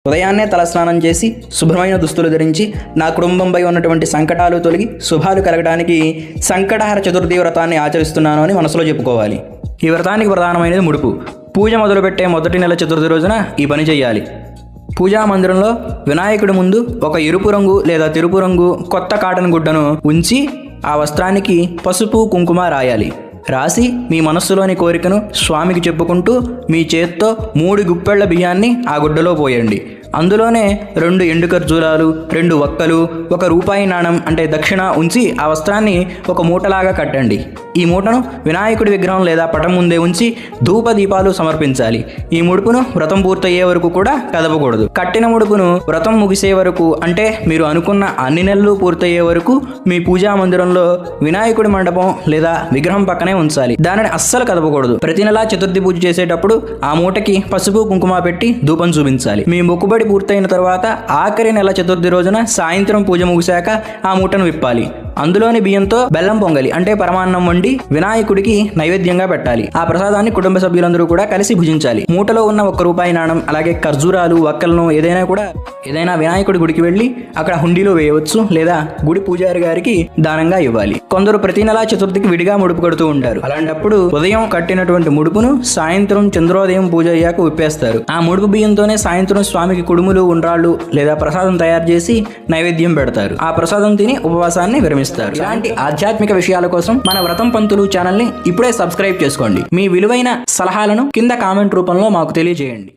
ఉదయాన్నే తలస్నానం చేసి శుభ్రమైన దుస్తులు ధరించి నా కుటుంబంపై ఉన్నటువంటి సంకటాలు తొలగి శుభాలు కలగడానికి సంకటహర చతుర్థి వ్రతాన్ని ఆచరిస్తున్నాను అని మనసులో చెప్పుకోవాలి. ఈ వ్రతానికి ప్రధానమైనది ముడుపు. పూజ మొదలుపెట్టే మొదటి నెల చతుర్థి రోజున ఈ పని చేయాలి. పూజా మందిరంలో వినాయకుడి ముందు ఒక ఎరుపు రంగు లేదా తెలుపు రంగు కొత్త కాటన్ గుడ్డను ఉంచి ఆ వస్త్రానికి పసుపు కుంకుమ రాయాలి. రాసి మీ మనస్సులోని కోరికను స్వామికి చెప్పుకుంటూ మీ చేత్తో 3 గుప్పెళ్ల బియ్యాన్ని ఆ గుడ్డలో పోయండి. అందులోనే 2 ఎండు ఖర్జూరాలు, 2 వక్కలు, 1 రూపాయి నాణం అంటే దక్షిణ ఉంచి ఆ వస్త్రాన్ని ఒక మూటలాగా కట్టండి. ఈ మూటను వినాయకుడి విగ్రహం లేదా పటం ముందే ఉంచి ధూప దీపాలు సమర్పించాలి. ఈ ముడుపును వ్రతం పూర్తయ్యే వరకు కూడా కదపకూడదు. కట్టిన ముడుపును వ్రతం ముగిసే వరకు అంటే మీరు అనుకున్న అన్ని నెలలు పూర్తయ్యే వరకు మీ పూజా మందిరంలో వినాయకుడి మండపం లేదా విగ్రహం పక్కనే ఉంచాలి. దానిని అస్సలు కదపకూడదు. ప్రతి నెలా చతుర్థి పూజ చేసేటప్పుడు ఆ మూటకి పసుపు కుంకుమ పెట్టి ధూపం చూపించాలి. మీ మొక్కుబడి పూర్తయిన తర్వాత ఆఖరి నెల చతుర్థి రోజున సాయంత్రం పూజ ముగిశాక ఆ మూటను విప్పాలి. అందులోని బియ్యంతో బెల్లం పొంగలి అంటే పరమాన్నం వండి వినాయకుడికి నైవేద్యంగా పెట్టాలి. ఆ ప్రసాదాన్ని కుటుంబ సభ్యులందరూ కూడా కలిసి భుజించాలి. మూటలో ఉన్న 1 రూపాయి నాణం అలాగే ఖర్జూరాలు, వక్కలను ఏదైనా వినాయకుడి గుడికి వెళ్ళి అక్కడ హుండీలో వేయవచ్చు లేదా గుడి పూజారి గారికి దానంగా ఇవ్వాలి. కొందరు ప్రతి నెలా చతుర్థికి విడిగా ముడుపు కడుతూ ఉంటారు. అలాంటప్పుడు ఉదయం కట్టినటువంటి ముడుపును సాయంత్రం చంద్రోదయం పూజ అయ్యాక విప్పేస్తారు. ఆ ముడుపు బియ్యంతోనే సాయంత్రం స్వామికి కుడుములు, ఉండ్రాళ్ళు లేదా ప్రసాదం తయారు చేసి నైవేద్యం పెడతారు. ఆ ప్రసాదం తిని ఉపవాసాన్ని విరమిస్తారు. ఇలాంటి ఆధ్యాత్మిక విషయాల కోసం మన వ్రతం పంతులు ఛానల్ ని ఇప్పుడే సబ్స్క్రైబ్ చేసుకోండి. మీ విలువైన సలహాలను కింద కామెంట్ రూపంలో మాకు తెలియజేయండి.